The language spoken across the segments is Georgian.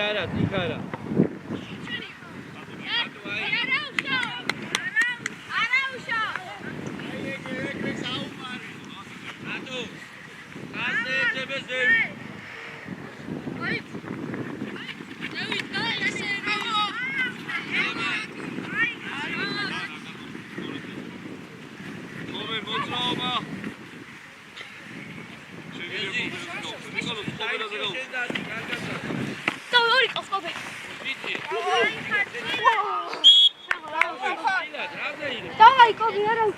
არა, იქარა. Давай, Коби, я раз.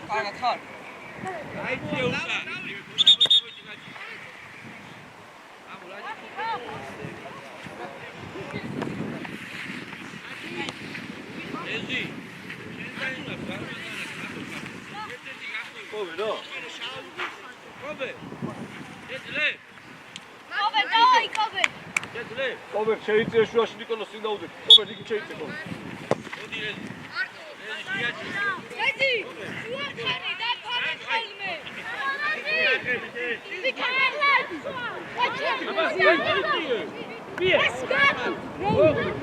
Kobe, შეიძლება შუაში ნიკოლოს ინაუდე. Kobe, იგი შეიძლება. Ედი, უარხარი და ფარი ხელმე. ვიქალად.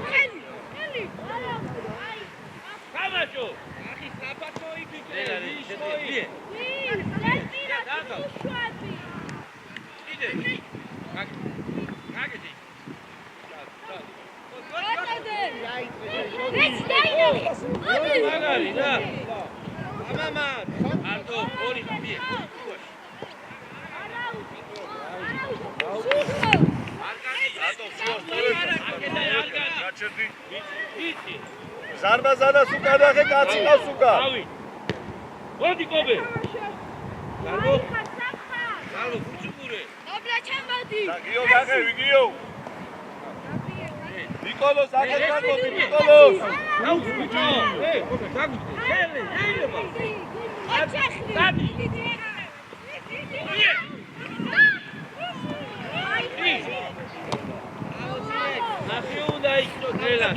ხელი. გამაჩო. ახი საფათო იფიქრე. გაგედი. მაგარი და ამამა არტო ორი ბიე ზარბაზანა სუკა დახე კაცი ყავს სუკა მოდი კობე გარბო ფუჭურე აბლა ჩამოდი გიო გახე ვიგიო ნიკოლოს აკეთებ მოდი ნიკოლოს აუ ბიჭო დაგუჩე შენე შეიძლება აჩახი ნახე უნდა იქნო დღელა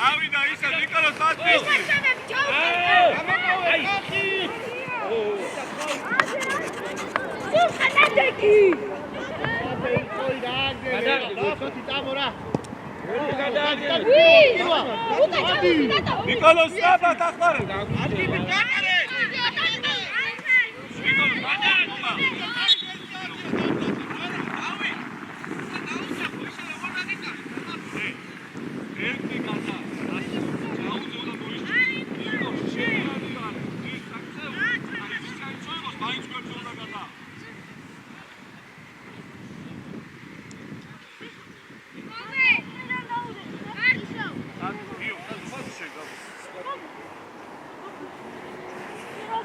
ავიდა ისა ნიკოლოს ბატის Слушай, Adeki! ნიკოლოს საბა დახმარე.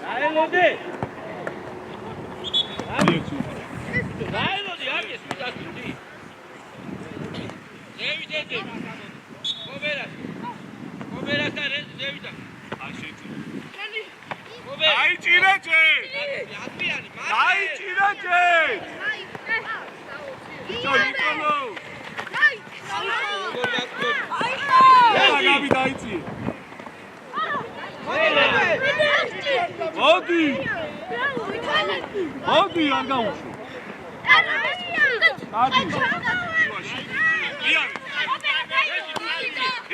Დაელოდი. დაელოდი, არის მიტაცდი. ზევიდე. კობერას და ზევიდა. აი შეჭი. კობერა. აი ჭირაჭე. აკბიანი, აი ჭირაჭე. ნიკოლო. გაბი დაიწი. მოდი. მოდი არ გაუშვი. ადი.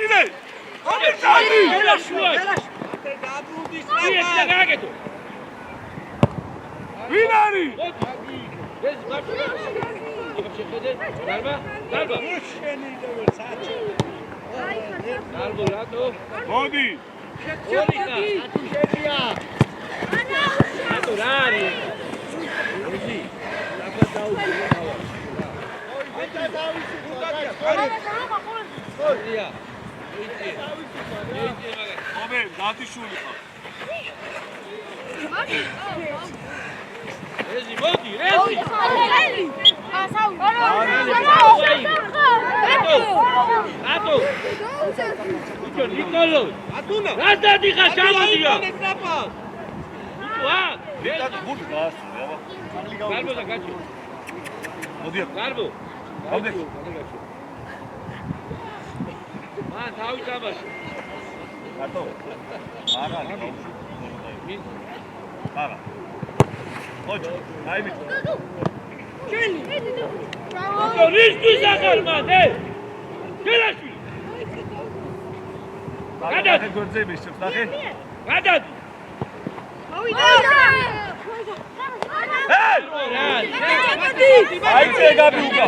იდე. აბიცადი. ელაშუა. დაბრუნდის. იეცა გააკეთო. ვინ არის? ეს ბაბა. შეხედე. დარბა. დარბა რატო? მოდი. ორიკა. რატო რა არის? ეზი. ლაბა დაუძი. ხარია. ობე, დათიშული ხარ. ეზი, მოდი, ეზი. ატო. ნიკოლო. ატუნა. რა დადიხარ ჩამოდია. ვა. ნეტად გული გაასწრე, აბა. გარბო და გაჩი. მოდია. გარბო. გავდე. მან თავი თამაში. ატო. არა, მინ არა. ოჯო, დაიმით. ო რისთვის ახალ მან, გელაშვილი. გადადი. გორძე მისცემს, ნახე. გადადი. აიწე გაბი უკა.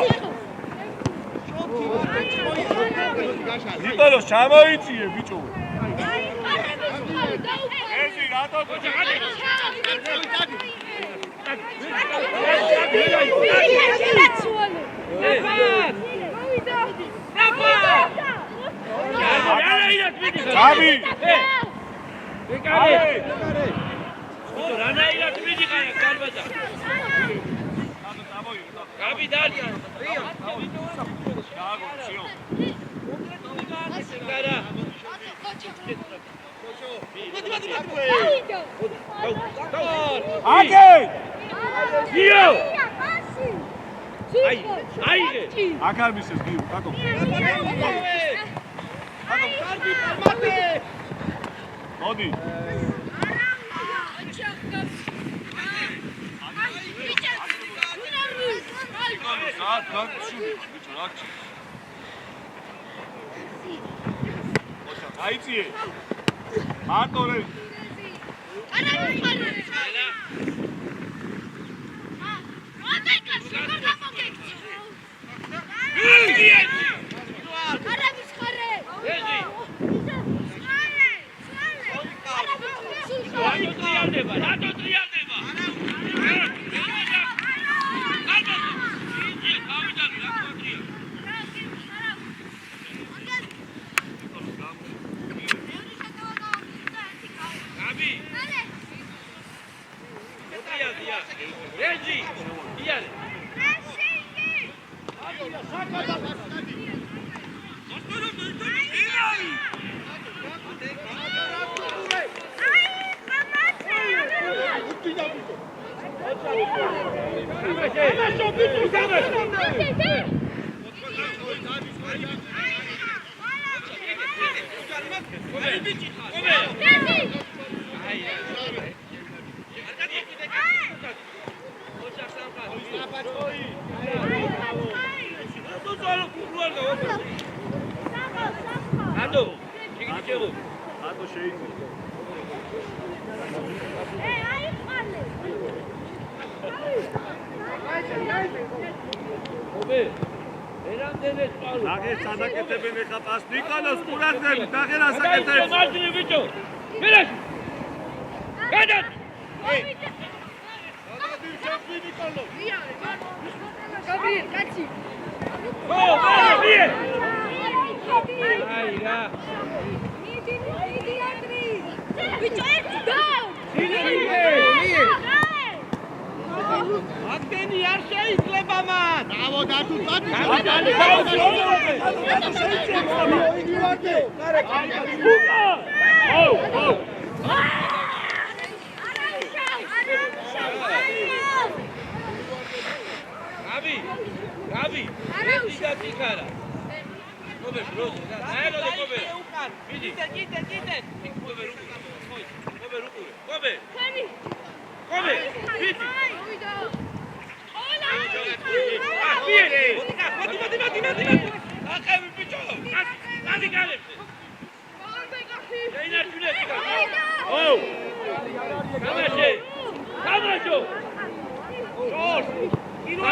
ნიკოლოს ჩამოიწიე ბიჭო. ეზი რატო გოჭადი? გაბი. რანაირად მიდიხარ გარბაზა. გაბი დარია. გააგოციო. გარა. აკე! გიო. აიღე. აქ არ მისეს გიო, კაკო. მოდი. საათ გაგჩული, ბიჭო, რა გჩი. აიწიე. მარტო რე. ანდო იგი ჩელო ანდო შეიძლება ობე ერამდენე წყალო დაგეს სადაკეთებენ ეხა პას ნიკოლოს ყურადღებით დაგერ ასაკეთებს მარჯვნივ ბიჭო მერაში გადად გაბრიელ კაცი ო მიე აი რა მიდი ანდრი ბიჭო ერთი და აკენი არ შეიძლება მან დავო დათუ დათუ გაბი დიგატიკარა ობე როზი დაელო ობე მიდი კიდე ობე რუკუ ობე ხანი ობე მიდი მოდი აკები ბიჭო ადი გალებში ეინა ჩულეთი ო გამაშე გამაშო შორს კირვა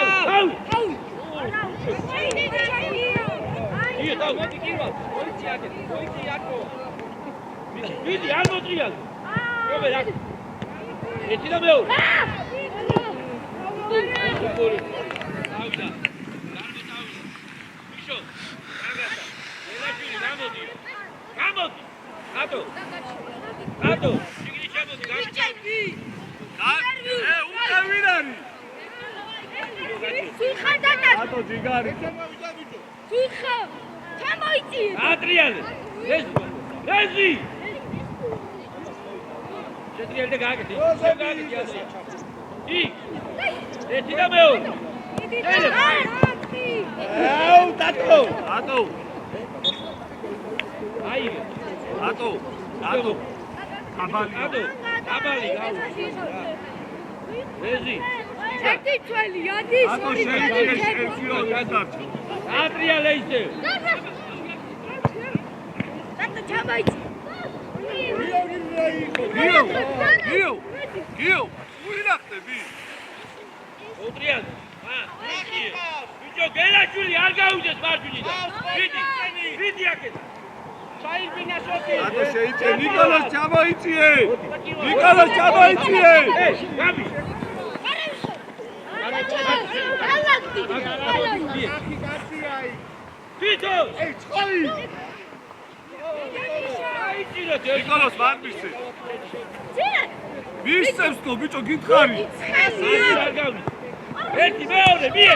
ია დაუ მოდი კირვა პოლიცია აკეთო მიდი არ მოწიალ ობე რა ერთი და მეორე ატო შიგნი შემოდი გამიჩები უკავირარი სულხან დადა ატო ჯიგარი სულხან ჩამოიწი ატრიალე რეზი შეტრიალე გააკეთე გააკეთე ატრია ი ერთი და მეორე აუ დატო ატო აი ატო ატო აბალი აბალი გაუ რეზი ერთი თველი ადის ატო შეიძლება ატრიალე ისე დადა ჩამოიწი გიო უინახტები ოტრიალე ბიჭო გელაშვილი არ გაუძეს მარჯვნიდან ვიდი აქეთ ჩაირბინა შოთი ატო შეიძლება ნიკოლოს ჩამოიწიე ნიკოლოს ჩამოიწიე გაბი ბიჭო ნიკოლოს ვარ მისცე მისცემს თო ბიჭო გითხარი არ გავი ერთი მეორე მიე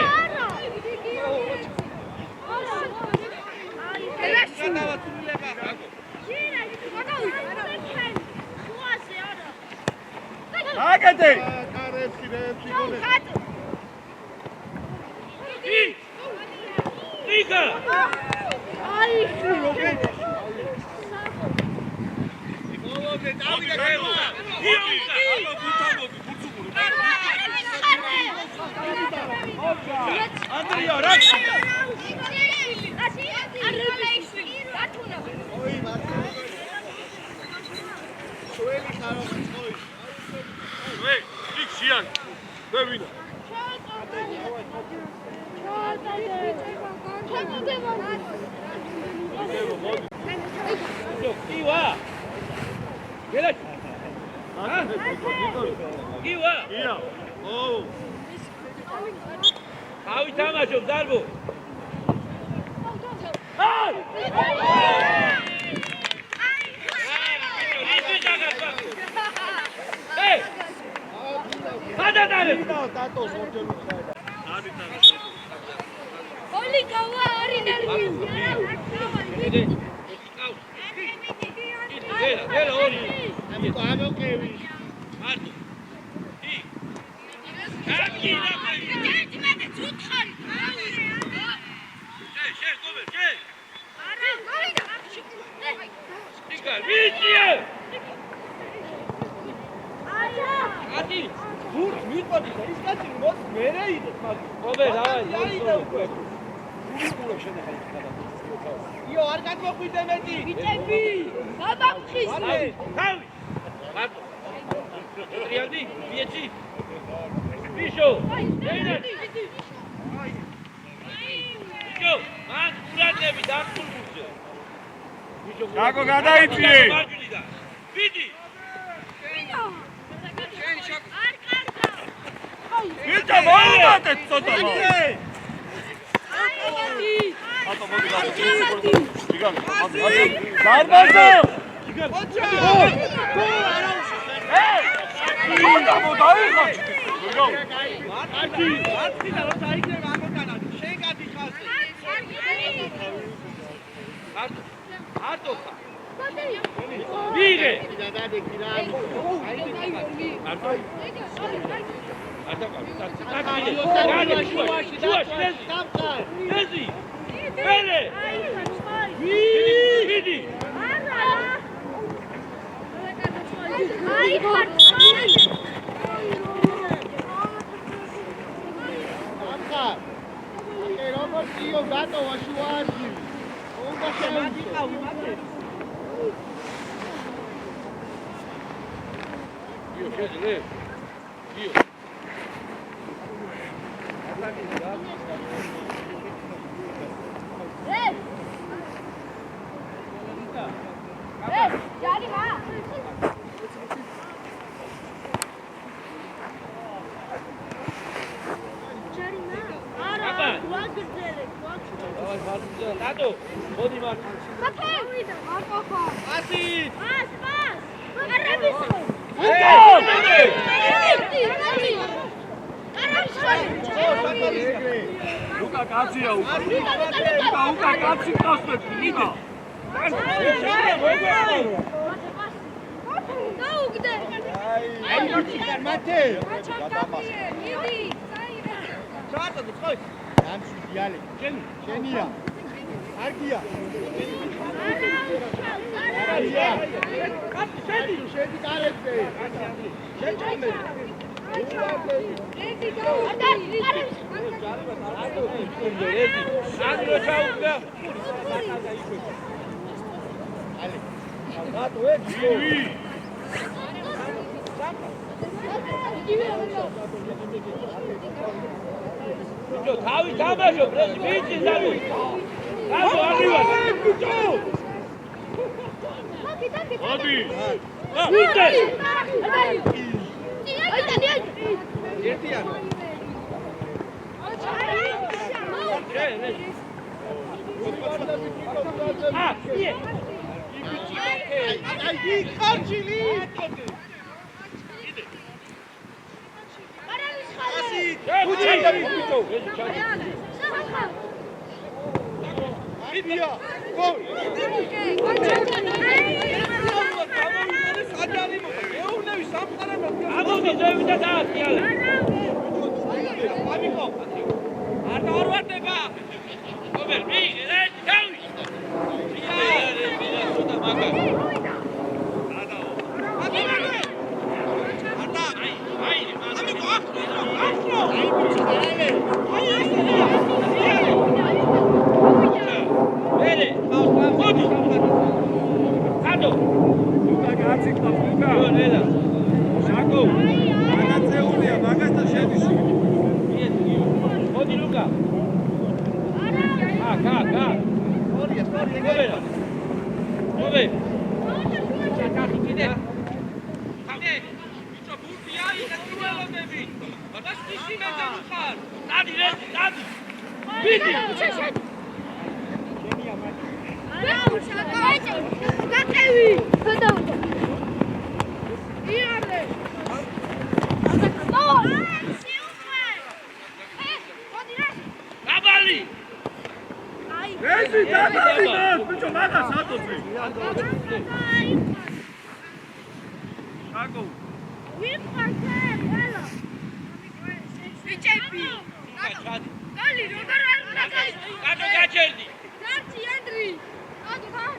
აკეთე ნიკა ანდრია რა შიან დევინა კივა გელა კივა ია ო ავი თამაშობ დარბო Oli kaua ari nerviu. Gela oli. აბო კევი Marto. Ი. Aqui na Gente, mete წუთხარი. შე, გობე, შე. არა, გავიდა. იგარ, ვიჭიე. აია. ატი. გურს მიყოდი და ის კაცი მოც მერე იდეთ მაგ. ობე, დავაი. გურს შენახა ის ხადა. იო, არ გადმოხვიდე მეტი. ბიჭები, გადამხის. თავი. მარტო. ტრიალდი, ბიეჭი. ბიშო. ენა. ბიშო, მან ურადები დახურბურზე. ბიშო. გაგო გადაიწიე. ბიდი. არ კარგა. ბიჭო, მომატეთ ცოტა. ატო მოდი გადაიწიე. გიგანტ. დარბაზო. ოჩა. მარტი და როცა იქნება ამოგანა შენ გადიხაზე. არტო. ვიღე. იო გატოვა შუაში. უნდა შემაგიყავი მათე. იო, შეძლე. იო. ჯარი მა. ჯარი მა. არა, ვაგრძელე, ვაგრძელე. დავაი მარტო, დადო. მოდი მარტო. კაფე. აკოფა. ასი. ას. არაბისო. უკა კაცია უკა. უკა კაცი გასვეთ. უკა. დაუგდე. აი მოჭიკარ მათე. მიდი. ჩაატო ხოი. ამში დიალე. შენია. არგია. არგია. შედი კარეთზე. შეჭამე. თავი თამაშო, პრეზიდენტი დავი. დადო აღივა. მოდი. უტე. ერთიან. აი ხარჯილი. ასი. უჩენდა ბიჭო. იდია. გოლ. ამოდი ზევიდა დაასიალე. ამიკო. არ დავარვარდება. ობერ, მიიღე, რა თავი. იარე, მირა სუდა მაგა. ამიკო, ახლო. აი ბიჭი, ვერე, მოდი. ატო. უკა კაცი ყავს უკა. ნელა. შაკო. მაგაცეულია, მაგასთან შედის. მოდი ლუკა. კა. მოვერა. მოვე. ჩაკარი კიდე. ხამე. ბიჭო, ბურთია, იქ დრო მაგას ისინი მეზამხარ. დადი, დადი. ბიდი. გაკევი. გადავიდა. იარე. გაბალი. ეცი დაგავი მას, ბიჭო, მაგას ატოცი. შაკო. ვიყავე, ყველა. ბიჭები. გალი, როგორ არ გაკეთე? კატო გაჩერდი. დარჩი ანდრი. ადი ხან.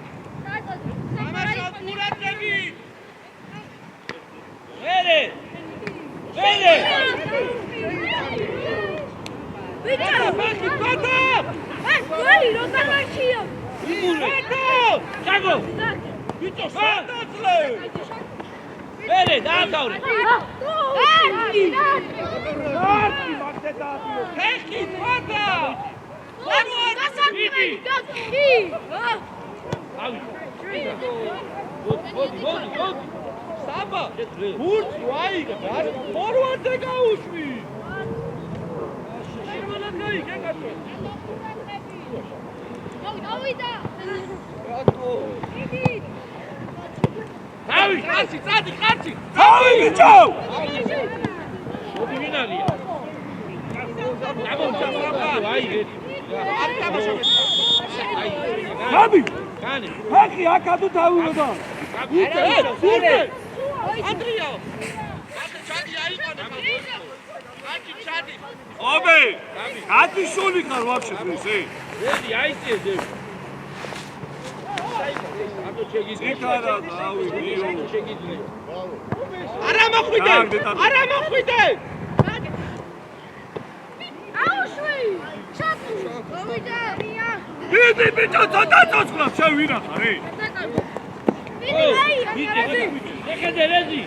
ვერე. ვერე ვიჭო ბანკი ბატო გოლი როგორ ვარჩიო ბატო ჩაგო ვიჭო სადაცლე ვერე დააკავრე არი არტი მაგდე დააბილო ფეხი ბატო გასაგები გასი ავი მოდი საბა ბურთი ვაიგე რა ფორვარდზე გაუშვი შემონაგაი გეკაცო გავიდა ავი ხარცი წადი ხარცი თავი ბიჭო მოდი ვინ არია გამომჩა ვაიგე არ თამაშობ გაბი კანი ფეხი აკადო თავუროდა ანდრიო ბატე ჩადი აიყანე ბატე ჩადი ობე ათი სული ხარ ვაფშე ესე რედი აიწიე ძე აბა შეგიძლია იქარა დავი მიო შეგიძლია არა მოხვიდე აუშვი ჩატუ გავიდა მია დიდი ბიჭო ცოტა ცოცხლა შენ ვინ ახარ ე ეხედე რეზი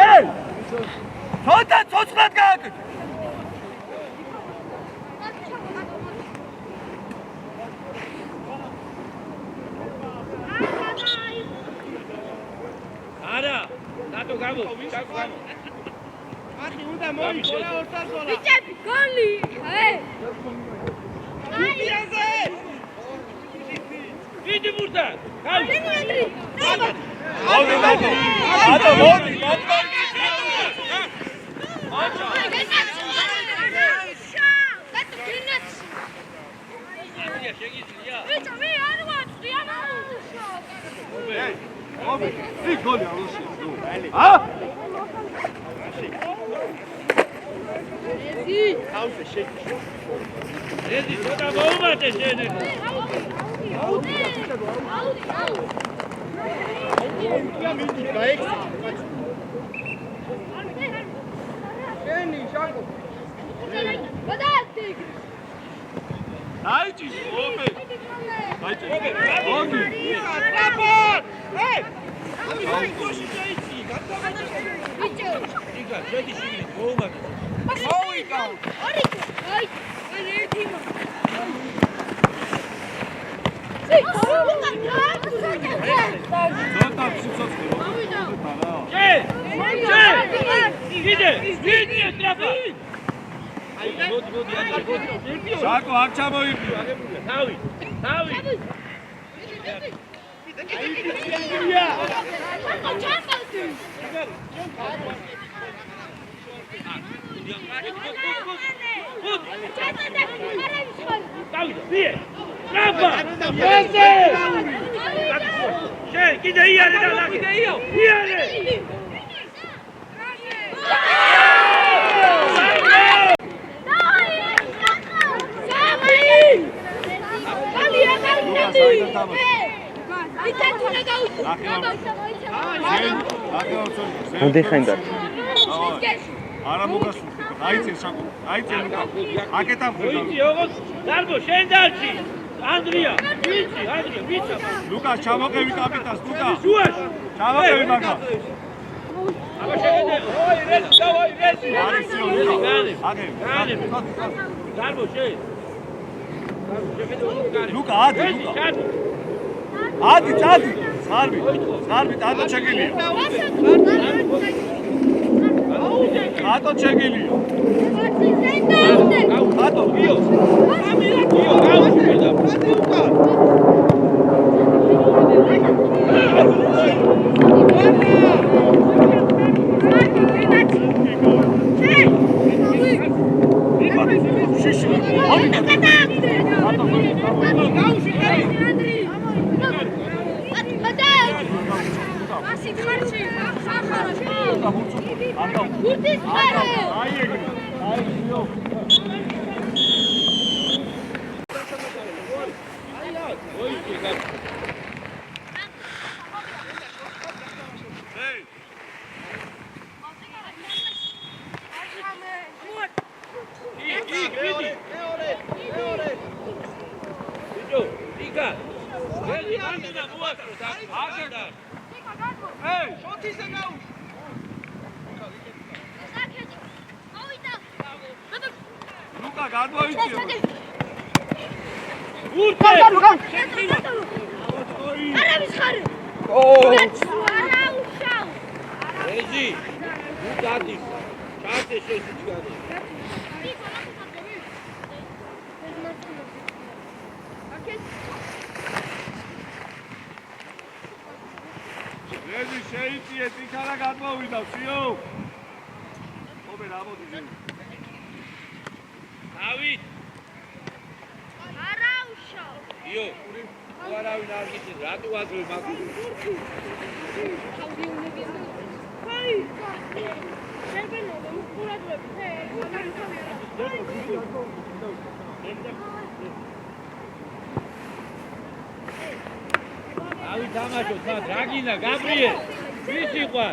ე ცოტა ცოცხლად გააკეთე არა დათო გამო ახი უნდა მოიქორა ორთაზოლა ბიჭები გოლი გუპიაზე ვიდი ბურთა გავი ანდრი მოდი ანდრია შეგიძლია ბიჭო მე არ ვაწყდი ობე იქ გოლი ალოში ა რეზი ცოტა მოუმატე შენ დაიჭი ობე დაიჭი მოდი იგა შედი შიგნით მოუმატე ცოტა ცოცხლი ვიდი ესტრაფა მოდი საკო აქ ჩამოიგდო თავი შენ კიდე იარე და კიდე იარე ამდიხენდა არა მოგასულე აიწენ საკო აიწენ უკა აკეთა ვიცი ოღონდ დარბო შენ დარჩი ანდრია ვიცი ლუკას ჩამოყევი კაპიტანს ლუკა შუაში ჩამოყევი მაგა აბა შეგედე ოი რეზი არისიო ლუკა აგე დარბო შენ ლუკა ადი სარბი ატო ჩეგელია ატო ჩეგელია ატო გიო ლუკა გადმოიწიო. არავის ხარ. ო! არა უშავ. ეჟი, ნუ დადი. ჩარტე შესიჩგარი. ლეზი შეიწიე, თითარა გადმოვიდა, სიო. ობე რა მოდი. დავით. არა უშავ. იო, უარავინ არ გიცი, რატო აძლევ მაგ? აი, შეგენო, მურადლები, ავი თამაშობ, რა გინდა, გაბრიელ? ვის იყო?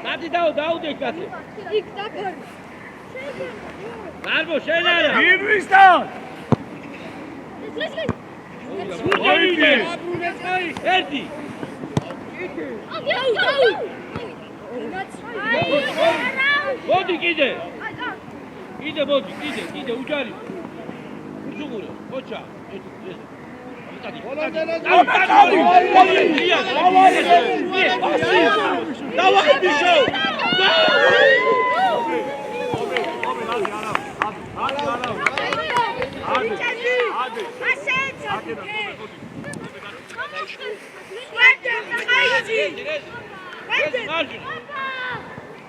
დადი დაუდე კაცი. იქ დაქარ. გარბო შენ არა. გირვისდა. მოიგე. ერთი. მოდი კიდე. კიდე მოდი, კიდე უჯარი. უზუგურე, ოჩა. დავაი ბიშო.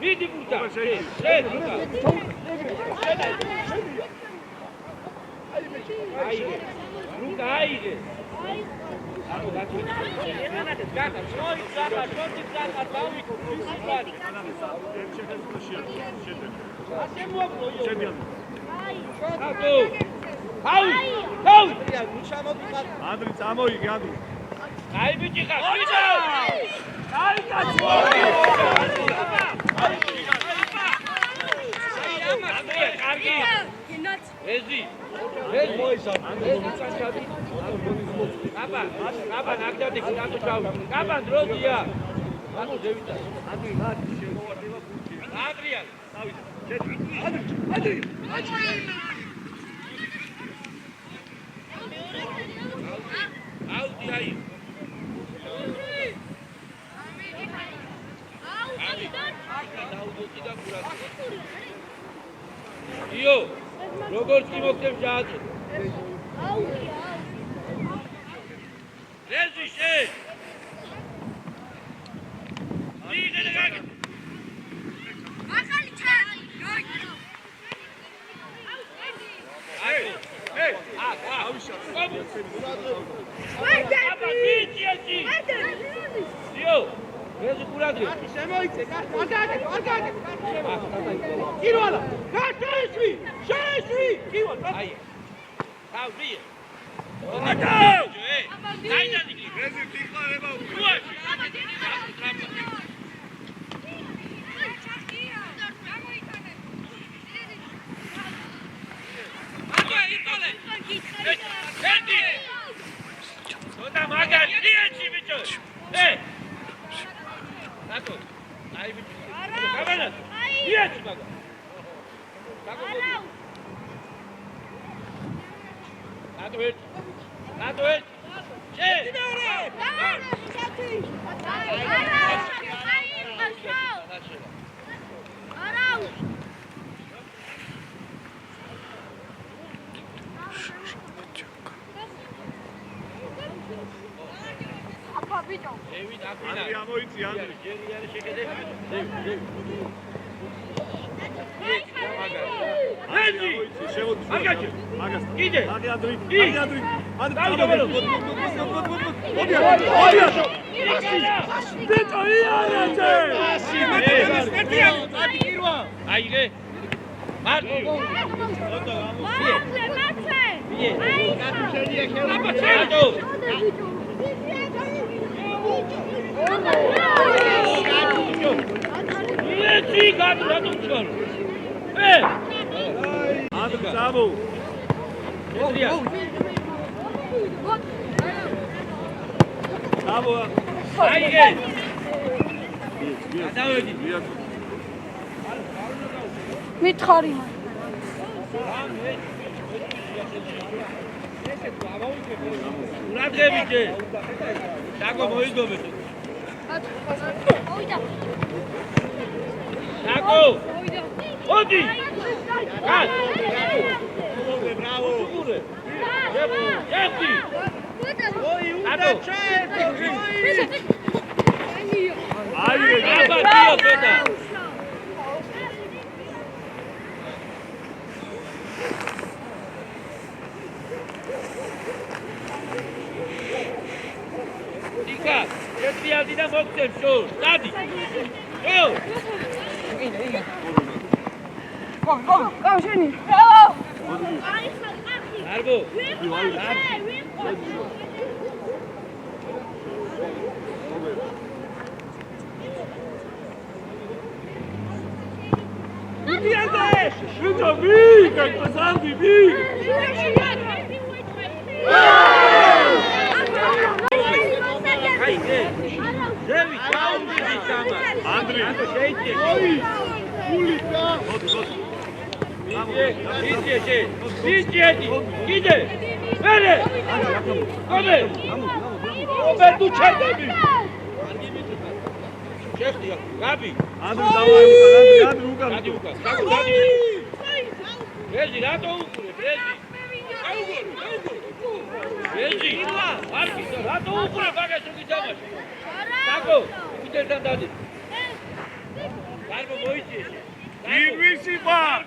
Vidi puta. Luca, aire. ანდრი წამოიგე ანდრი. აი ბიჭი ხარ. აი კაცო. კარგი. ეზი. ეს მოისა. წაშადი. აბა, ნაკდადი კაცო ჩავი. აბა, დროშია. ანუ ზევიდა. ადრიან. ადრი. აუდი აი. იო, როგორც კი მოგდებ ჯააძე. რეზი შენ. მიგე გაგ. ახალი ჩარ. აი, ავიშა. აბა, მიჭიეთი. იო, რეზი კურადრე. შემოიცე, კარგად. კირვალა, გასწრები, შეესვი, კირვალა. აი. თავი. აკა! დაიძადი. რეზი ტიხარება უკვე. უაში. ერთი. და მაგარი დიეჩი ბიჭო. ნატო. აი ბიჭო. გაბანა. დიეჩი მაგარი. ნატო. შე. ანდრი ამოიწი ანდრი. ჯერი არის შეკედე. ანდრი შემოდი. მაგაჩი. მაგას. კიდე. ანდრი. ანდრი. აიგე. მარტი. აი იცი გატო რატომ ჩარო? ანდრე წამო. ეძრია. წამო. აი ეს. გადავედი. მითხარი მან. ურადღები ჯე. დაგო მოიგობეთ. მოვიდა. დაგო. მოდი. გას. ბრავო. ერთი. ოი უნდა ჩაერთო. აი აბა დიო ცოტა. იკა, ერთი ადი და მოგცემ შორს. დადი. შო. კო შენი. არბო. დიადეშ, შუჯო ვიგა, კაცამდი ვიგ. აი ზე. ზევი ჩაუმდი სამა. ანდრე, შეიძე. ოი, გულიკა. მოდი. Иди, иди, бери! Ome! Ome, tu çerdemi! Çekti ya, Gabi! Андре, давай, Андре, ука. Hadi uka, kako dadi! Rezi, rato ukure, Rezi! Rezi, arki, rato ukure, baga šuki zamaš! Kako? Uteltan dadi! Darbo, mojići ještě! Irvisi ba!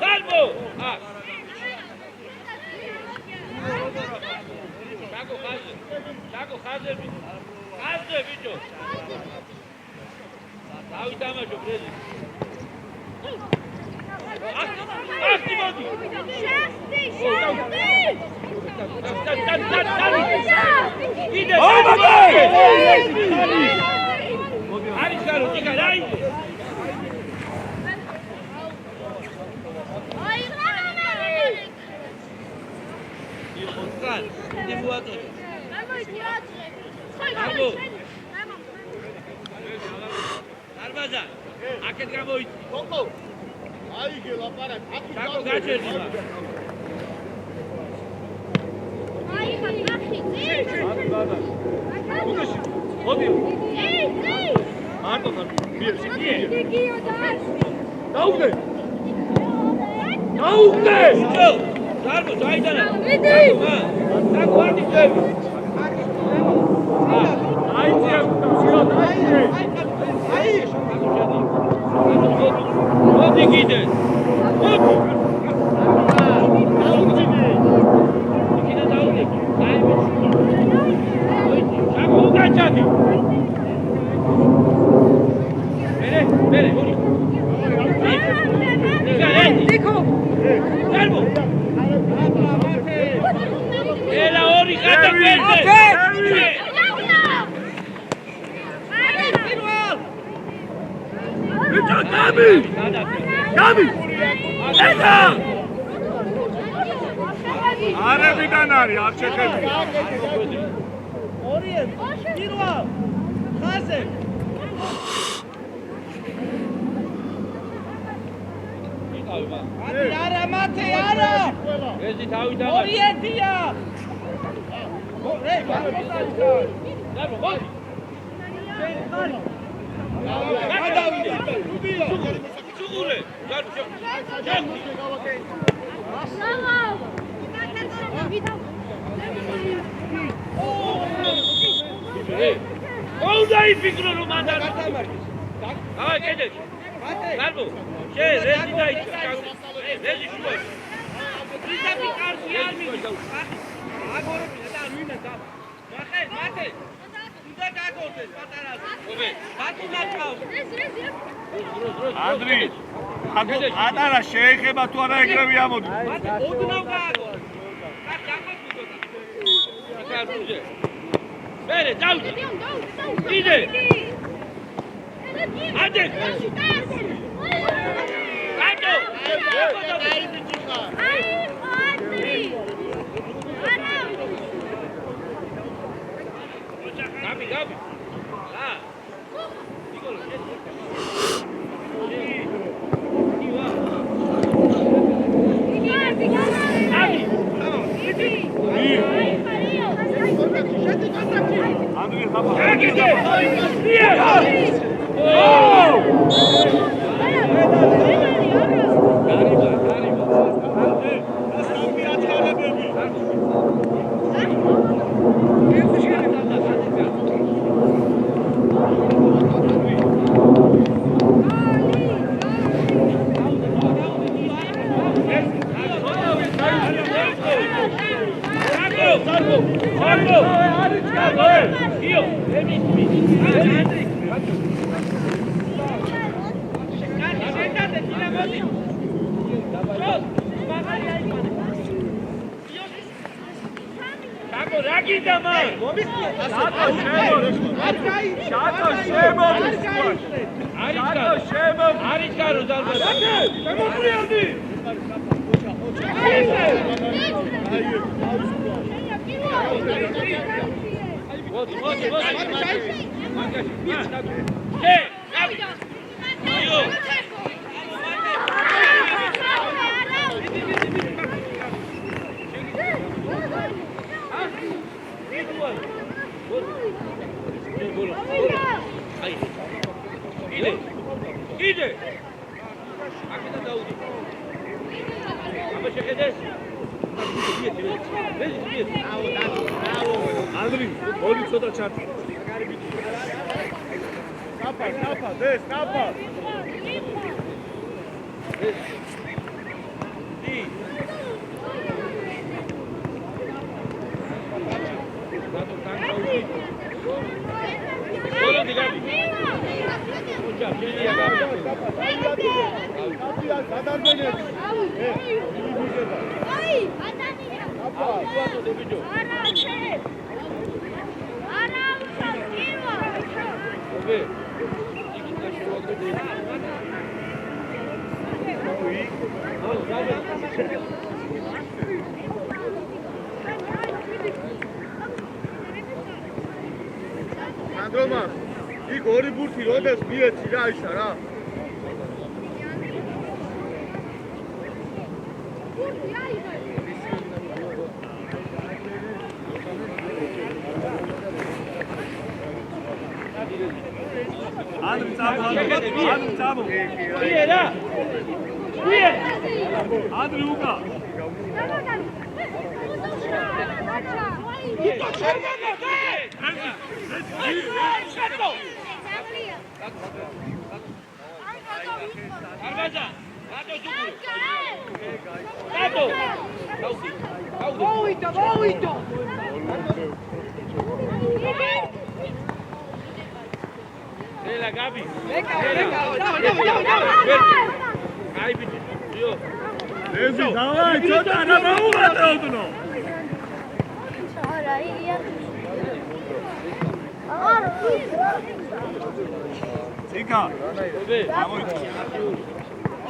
Darbo! Kako Hazer mi? Hazer, bićo! Stavi tamašo, Rezi! Ahti vodi! Ide! Ari šaru, tika, dajte! Ne bu atır. Arbo. Darbaza. Aket gamoyt. Koko. Ay gel apara. Kako gaçerdi ba. Ay bakhi. Hadi. Ey! Arda var. Bir. Gidiyor da. Daude. Daude. Darbo, saydana. Vidi. Kako hadi sevi. Haydi ya. Haydi. Haydi. Hadi gidin. Hadi. İkine Daude. Kako ugaçadi. Bere. Niko. Darbo. Ela ori kata perde. Gabi. Gabi. Eda. Arabidan ari, ar çekebi. Orient. Pirval. Hazer. Ara mate ara. Rezi tavi tava. Orientia. Darbo, hadi. Çuğure. Darbo, çek. Olda iyi fikri romandan. Ha gelir. Darbo. Rezi da iç. Rezi şu var. Bize bir karşı gelmiyor. Agora bize daha mühim tam. Mate. Uda kakotez, patarası. Obe. Batuna çav. Ანდრი, ატარა შეეხება თუ არა ეგრევე ამოდი. Mate, odunam kakot. Kak yakot budoda. Ikar buze. Bere, davdi. Ide. Άντε! Κάτω! Γάβη, Γάβη! იქ ორი ბურთი როდეს მიეცი რა ისა რა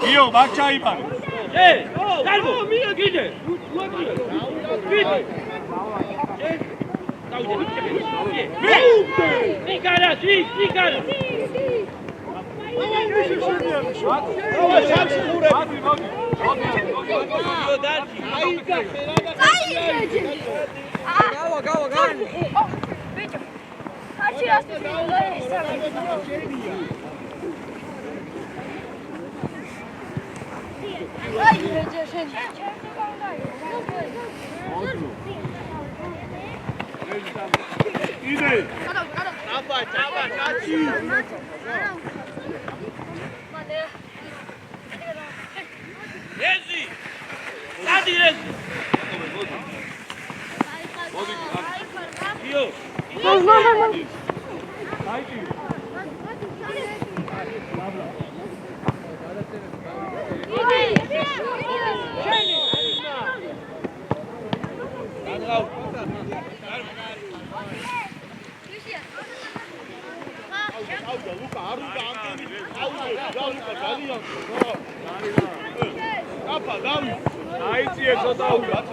Io, marcia Ivan. Salvo, mira, Guille. Nicara, sí, Nicara. Ide. Rezi! Sadi Rezi! Io! Luca, დაიწიე ცოტა უკან.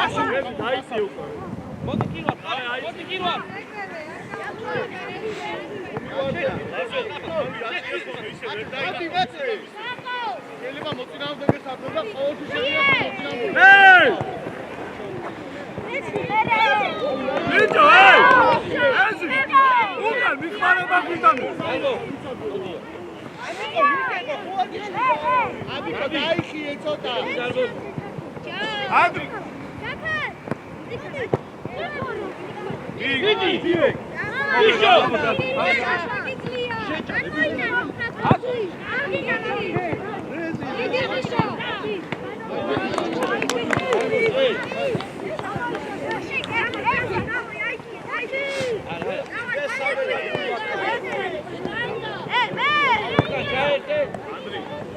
აშენები დაიწიე უკან. მოდი კირვა, მოდი კირვა. ნიჭო, ეზი! უკან მიხმარება გვიდან. აბიკო დაიხიე ცოტა. ანდრი. დიდი. ისო.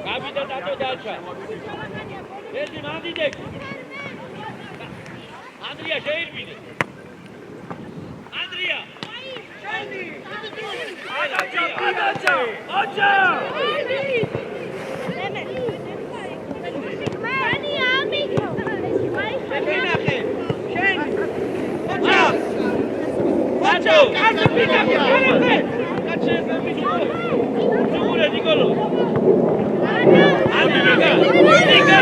გაბიდა დადო დაჩა. ერთი მანდიდეკ. ანდრია შეირბინე. ანდრია. აჩა! აჩა! აჩა! კაცო პიკა გალეთე. კაცო სულ ედიკოლო. ანდრია. პიკა.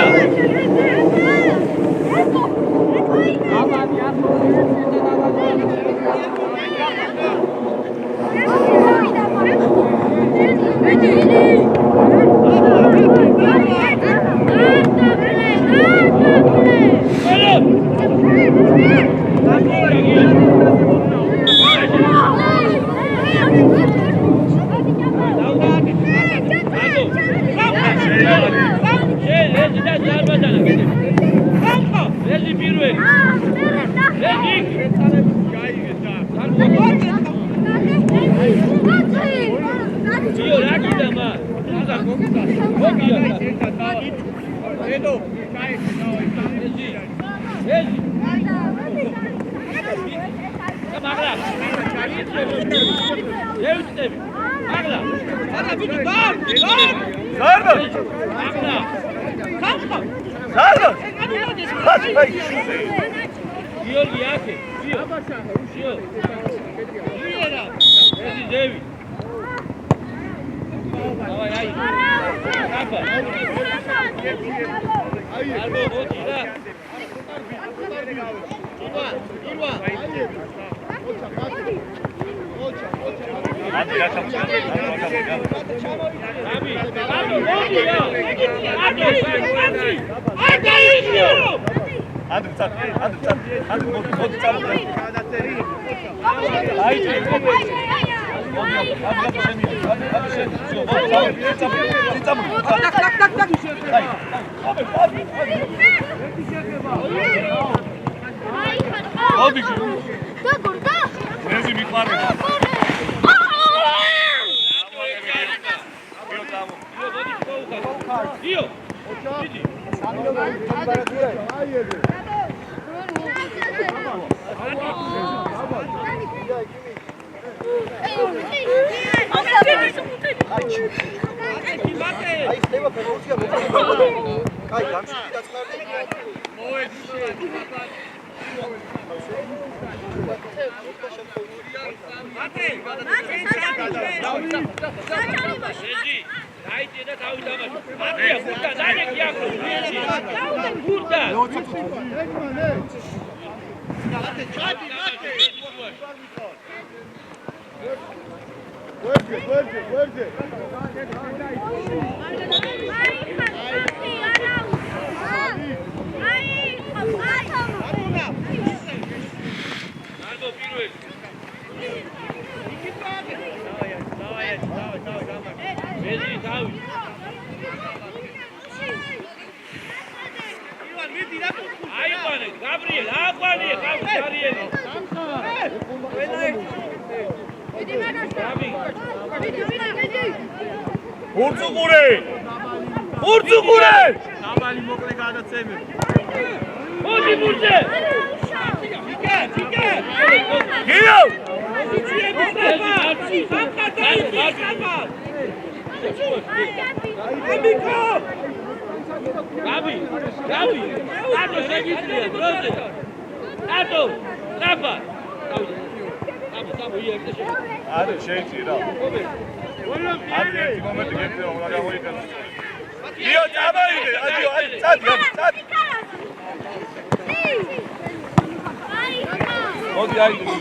Gabi! Tato, შეგიძლია დროზე. Tato, ტრაფა. Tato, იერთე შეგიძლია. არა, შეიძლება. არა, ერთი მომენტი გეწევა, უნდა გამოიყენო. იო, წამოიდე, ადიო, წადი. მოდი, აიდე.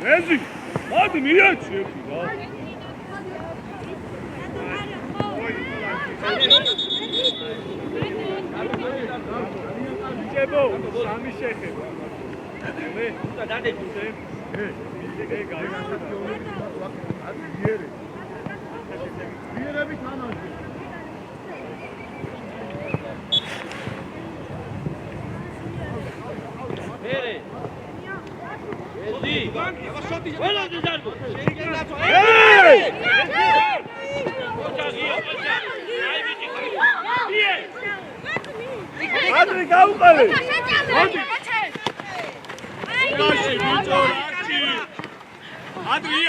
Ezi, hadi niye çıkıyorsun ya? Cebo, sami şeker. Evet, hadi güzel. Evet, gayet hadi yeri. Bir yere bir tane alacağım. Hey! Bueno, Rizaldo. Hey! Adri, გაუყარე. მოდი. Adri,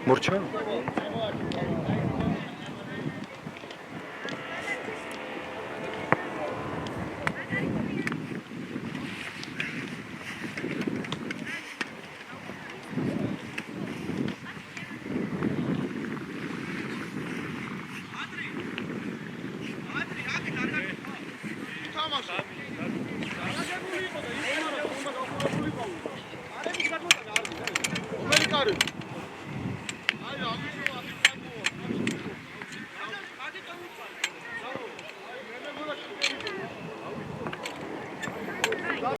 Murça. არის.